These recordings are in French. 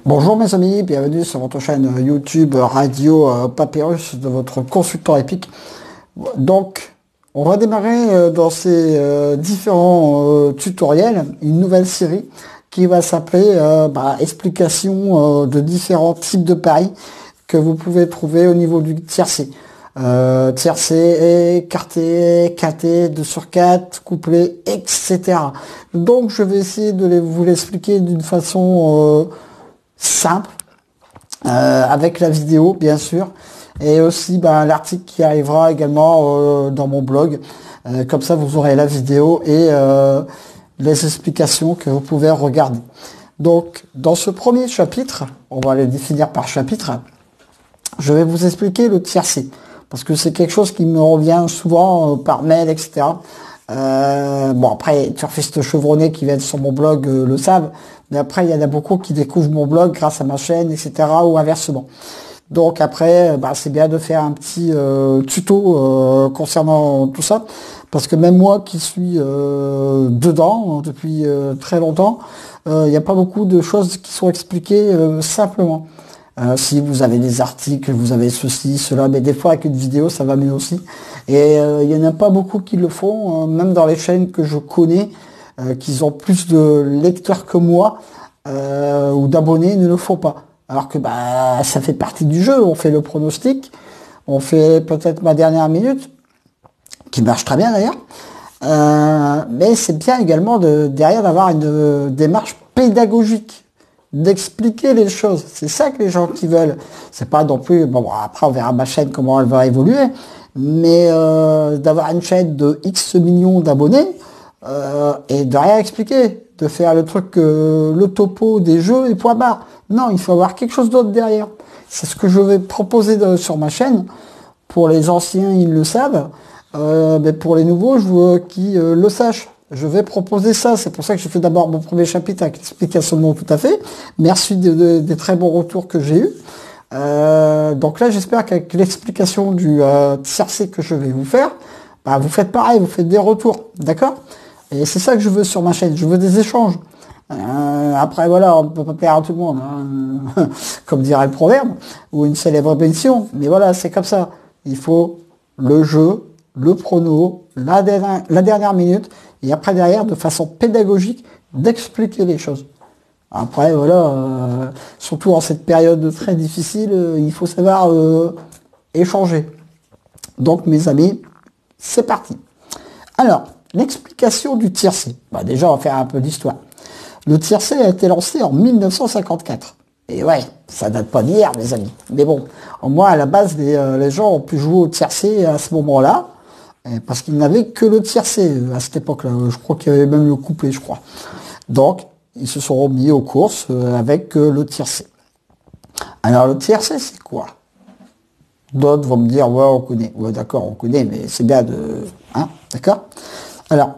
Bonjour mes amis, bienvenue sur votre chaîne YouTube Radio Papyrus de votre consultant épique. Donc, on va démarrer dans ces différents tutoriels, une nouvelle série qui va s'appeler explication de différents types de paris que vous pouvez trouver au niveau du tiercé. Tiercé, écarté, quinté, 2 sur 4, couplé, etc. Donc je vais essayer de vous l'expliquer d'une façon simple, avec la vidéo bien sûr, et aussi l'article qui arrivera également dans mon blog. Comme ça vous aurez la vidéo et les explications que vous pouvez regarder. Donc dans ce premier chapitre, on va les définir par chapitre, je vais vous expliquer le tiercé, parce que c'est quelque chose qui me revient souvent par mail, etc. Bon, après, turfistes chevronnés qui viennent sur mon blog le savent, mais après, il y en a beaucoup qui découvrent mon blog grâce à ma chaîne, etc., ou inversement. Donc après, c'est bien de faire un petit tuto concernant tout ça, parce que même moi qui suis dedans depuis très longtemps, il n'y a pas beaucoup de choses qui sont expliquées simplement. Si vous avez des articles, vous avez ceci, cela, mais des fois avec une vidéo ça va mieux aussi. Et il n'y en a pas beaucoup qui le font, même dans les chaînes que je connais, qui ont plus de lecteurs que moi, ou d'abonnés, ne le font pas. Alors que ça fait partie du jeu, on fait le pronostic, on fait peut-être ma dernière minute, qui marche très bien d'ailleurs, mais c'est bien également derrière d'avoir une démarche pédagogique, d'expliquer les choses. C'est ça que les gens qui veulent. C'est pas non plus, bon après on verra ma chaîne comment elle va évoluer, mais d'avoir une chaîne de X millions d'abonnés et de rien expliquer, de faire le truc, le topo des jeux et point barre. Non, il faut avoir quelque chose d'autre derrière. C'est ce que je vais proposer sur ma chaîne. Pour les anciens, ils le savent, mais pour les nouveaux, je veux qu'ils le sachent. Je vais proposer ça, c'est pour ça que je fais d'abord mon premier chapitre avec l'explication tout à fait. Merci des très bons retours que j'ai eus. Donc là, j'espère qu'avec l'explication du tiercé que je vais vous faire, vous faites pareil, vous faites des retours, d'accord? Et c'est ça que je veux sur ma chaîne, je veux des échanges. Après voilà, on ne peut pas plaire à tout le monde, hein, comme dirait le proverbe, ou une célèbre émission, mais voilà, c'est comme ça. Il faut le jeu, le prono, la dernière minute, et après derrière, de façon pédagogique, d'expliquer les choses. Après, voilà, surtout en cette période très difficile, il faut savoir échanger. Donc, mes amis, c'est parti. Alors, l'explication du tiercé. Déjà, on va faire un peu d'histoire. Le tiercé a été lancé en 1954. Et ouais, ça date pas d'hier, mes amis. Mais bon, au moins, à la base, les gens ont pu jouer au tiercé à ce moment-là, parce qu'ils n'avaient que le tiercé à cette époque-là. Je crois qu'il y avait même le couplet, je crois. Donc, ils se sont remis aux courses avec le tiercé. Alors, le tiercé, c'est quoi? D'autres vont me dire, ouais, on connaît. Ouais, d'accord, on connaît, mais c'est bien de... Hein, d'accord? Alors,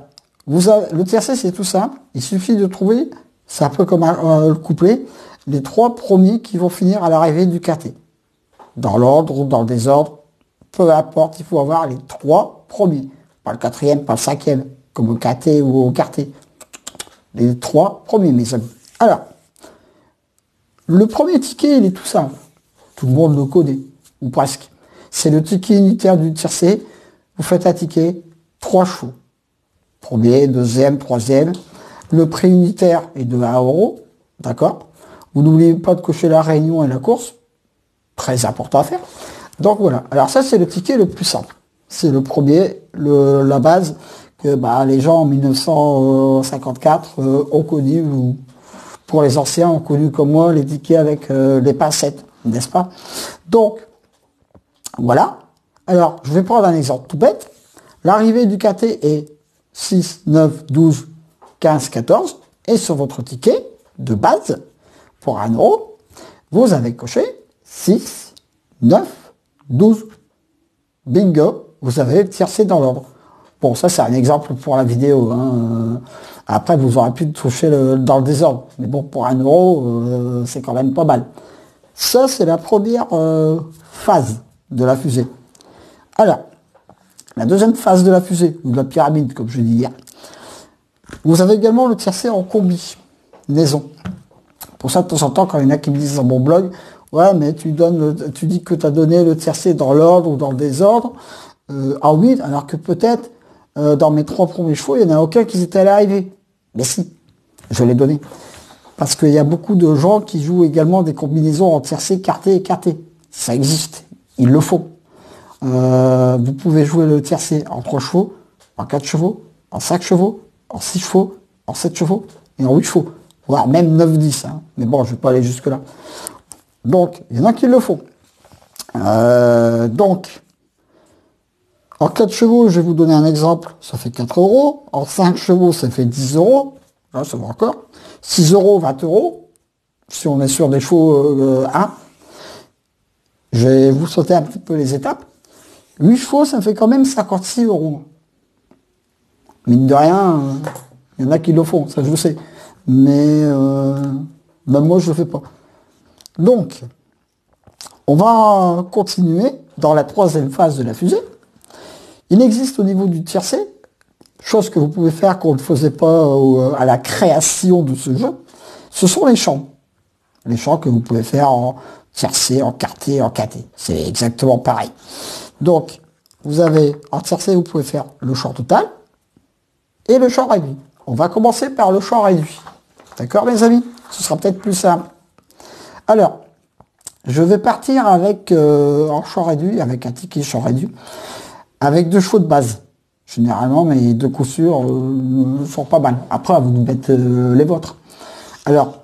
le tiercé, c'est tout simple. Il suffit de trouver, c'est un peu comme le couplet, les 3 premiers qui vont finir à l'arrivée du quinté. Dans l'ordre ou dans le désordre, peu importe, il faut avoir les 3 premiers. Pas le 4e, pas le 5e, comme au quinté ou au quarté. Les 3 premiers, mes amis. Alors, le premier ticket, il est tout simple. Tout le monde le connaît, ou presque. C'est le ticket unitaire du tiercé. Vous faites un ticket, 3 chevaux. Premier, deuxième, troisième. Le prix unitaire est de 1 €. D'accord? Vous n'oubliez pas de cocher la réunion et la course. Très important à faire. Donc voilà. Alors ça, c'est le ticket le plus simple. C'est le premier, la base que les gens en 1954 ont connu, ou pour les anciens ont connu comme moi les tickets avec les pincettes, n'est-ce pas? Donc, voilà. Alors, je vais prendre un exemple tout bête. L'arrivée du quinté est 6, 9, 12, 15, 14. Et sur votre ticket de base, pour 1 €, vous avez coché 6, 9, 12. Bingo, vous avez le tiercé dans l'ordre. Bon, ça c'est un exemple pour la vidéo. Hein. Après, vous aurez pu toucher dans le désordre. Mais bon, pour 1 €, c'est quand même pas mal. Ça, c'est la première phase de la fusée. Alors, la deuxième phase de la fusée, ou de la pyramide, comme je dis hier, vous avez également le tiercé en combinaison. Pour ça, de temps en temps, quand il y en a qui me disent dans mon blog, ouais, mais tu dis que tu as donné le tiercé dans l'ordre ou dans le désordre. Ah oui, alors que peut-être, dans mes 3 premiers chevaux, il n'y en a aucun qui était à l'arrivée. Mais si, je l'ai donné. Parce qu'il y a beaucoup de gens qui jouent également des combinaisons en tiercé, quarté et quarté. Ça existe. Il le faut. Vous pouvez jouer le tiercé en 3 chevaux, en 4 chevaux, en 5 chevaux, en 6 chevaux, en 7 chevaux et en 8 chevaux. Voire même 9-10. Hein. Mais bon, je ne vais pas aller jusque-là. Donc, il y en a qui le font. Donc, en 4 chevaux, je vais vous donner un exemple. Ça fait 4 euros. En 5 chevaux, ça fait 10 euros. Là, ça va encore. 6 euros, 20 euros. Si on est sur des chevaux 1. Je vais vous sauter un petit peu les étapes. 8 chevaux, ça fait quand même 56 euros. Mine de rien, il y en a qui le font, ça je le sais. Mais même moi, je le fais pas. Donc, on va continuer dans la 3e phase de la fusée. Il existe au niveau du tiercé, chose que vous pouvez faire qu'on ne faisait pas à la création de ce jeu, ce sont les champs. Les champs que vous pouvez faire en tiercé, en quarté, en quinté. C'est exactement pareil. Donc, vous avez en tiercé, vous pouvez faire le champ total et le champ réduit. On va commencer par le champ réduit. D'accord, les amis? Ce sera peut-être plus simple. Alors, je vais partir avec en champ réduit, avec un ticket champ réduit, avec 2 chevaux de base. Généralement, mes 2 coups sûrs sont pas mal. Après, vous nous mettez les vôtres. Alors,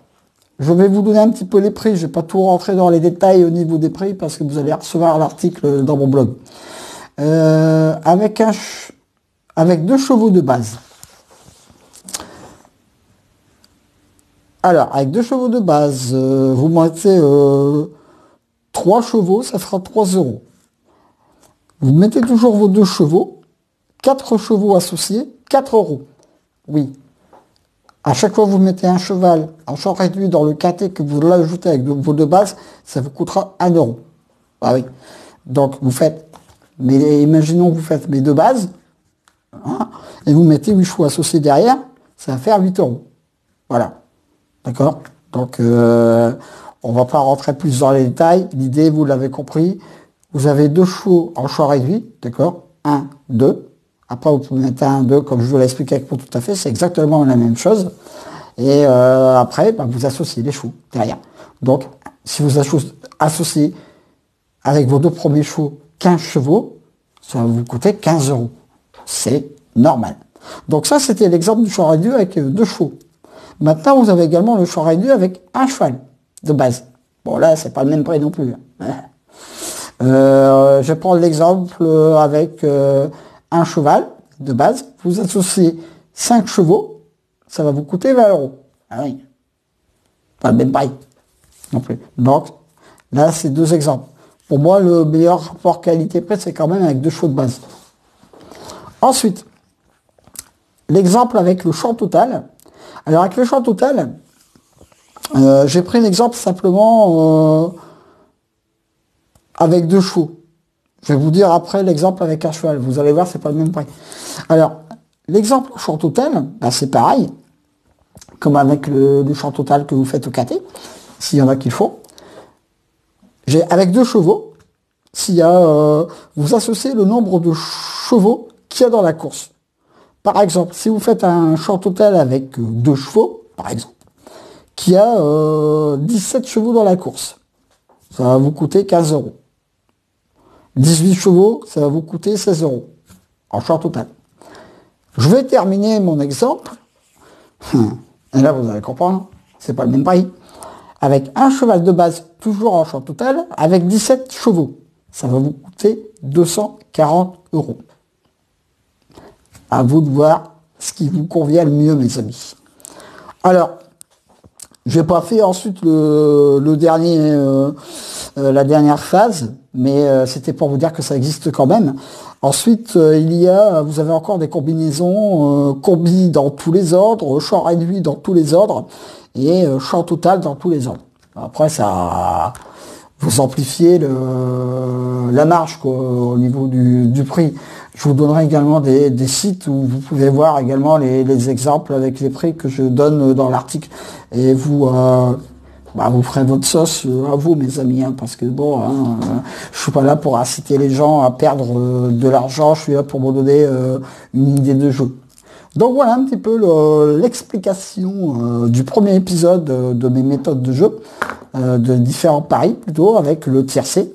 je vais vous donner un petit peu les prix. Je ne vais pas tout rentrer dans les détails au niveau des prix parce que vous allez recevoir l'article dans mon blog. Avec 2 chevaux de base. Alors, avec 2 chevaux de base, vous mettez 3 chevaux, ça fera 3 euros. Vous mettez toujours vos 2 chevaux, 4 chevaux associés, 4 euros. Oui. À chaque fois que vous mettez un cheval en champ réduit dans le quintet que vous l'ajoutez avec vos 2 bases, ça vous coûtera 1 euro. Ah oui. Donc, vous faites, mais imaginons que vous faites mes 2 bases, hein, et vous mettez 8 chevaux associés derrière, ça va faire 8 euros. Voilà. D'accord? Donc, on va pas rentrer plus dans les détails. L'idée, vous l'avez compris. Vous avez 2 chevaux en champ réduit. D'accord? 1, 2. Après, vous pouvez mettre 1, 2, comme je vous l'ai expliqué avec pour tout à fait. C'est exactement la même chose. Et après, vous associez les chevaux derrière. Donc, si vous associez avec vos 2 premiers chevaux 15 chevaux, ça va vous coûter 15 euros. C'est normal. Donc ça, c'était l'exemple du champ réduit avec 2 chevaux. Maintenant, vous avez également le champ réduit avec un cheval de base. Bon, là, c'est pas le même prix non plus. Je vais prendre l'exemple avec un cheval de base. Vous associez 5 chevaux, ça va vous coûter 20 euros. Ah oui. Pas le même prix non plus. Donc, là, c'est 2 exemples. Pour moi, le meilleur rapport qualité-prix, c'est quand même avec 2 chevaux de base. Ensuite, l'exemple avec le champ total. Alors avec le champ total, j'ai pris l'exemple simplement avec 2 chevaux. Je vais vous dire après l'exemple avec un cheval. Vous allez voir, c'est pas le même prix. Alors, l'exemple au champ total, c'est pareil, comme avec le champ total que vous faites au quintet, s'il y en a qui le font. Avec 2 chevaux, s'il y a, vous associez le nombre de chevaux qu'il y a dans la course. Par exemple, si vous faites un champ total avec 2 chevaux, par exemple, qui a 17 chevaux dans la course, ça va vous coûter 15 euros. 18 chevaux, ça va vous coûter 16 euros en champ total. Je vais terminer mon exemple, et là vous allez comprendre, c'est pas le même prix, avec un cheval de base, toujours en champ total, avec 17 chevaux. Ça va vous coûter 240 euros. À vous de voir ce qui vous convient le mieux, mes amis. Alors, je vais pas faire ensuite la dernière phase, mais c'était pour vous dire que ça existe quand même. Ensuite, vous avez encore des combinaisons, combi dans tous les ordres, champ réduit dans tous les ordres, et champ total dans tous les ordres. Après, ça, vous amplifiez la marge quoi, au niveau du prix. Je vous donnerai également des sites où vous pouvez voir également les exemples avec les prix que je donne dans l'article. Et vous Bah, vous ferez votre sauce à vous, mes amis, hein, parce que bon, hein, je suis pas là pour inciter les gens à perdre de l'argent, je suis là pour vous donner une idée de jeu. Donc voilà un petit peu l'explication du premier épisode de mes méthodes de jeu, de différents paris plutôt, avec le tiercé.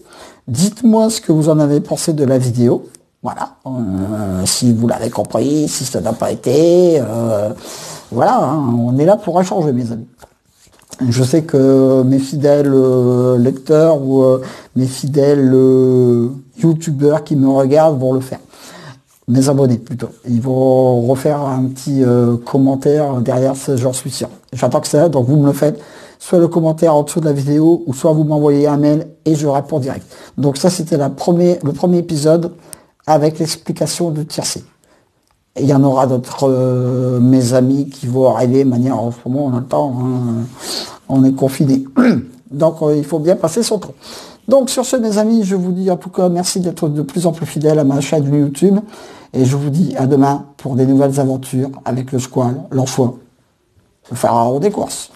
Dites-moi ce que vous en avez pensé de la vidéo. Voilà, si vous l'avez compris, si ça n'a pas été, voilà, hein, on est là pour échanger, mes amis. Je sais que mes fidèles lecteurs ou mes fidèles youtubeurs qui me regardent vont le faire. Mes abonnés plutôt. Ils vont refaire un petit commentaire derrière, j'en suis sûr. J'attends que ça, donc vous me le faites. Soit le commentaire en dessous de la vidéo, ou soit vous m'envoyez un mail et je réponds direct. Donc ça, c'était le premier épisode avec l'explication de tiercé. Il y en aura d'autres, mes amis, qui vont arriver de manière, en ce moment, on attend, hein, on est confiné. Donc, il faut bien passer son temps. Donc, sur ce, mes amis, je vous dis en tout cas merci d'être de plus en plus fidèles à ma chaîne YouTube. Et je vous dis à demain pour des nouvelles aventures avec le squal, l'enfant, le pharaon des courses.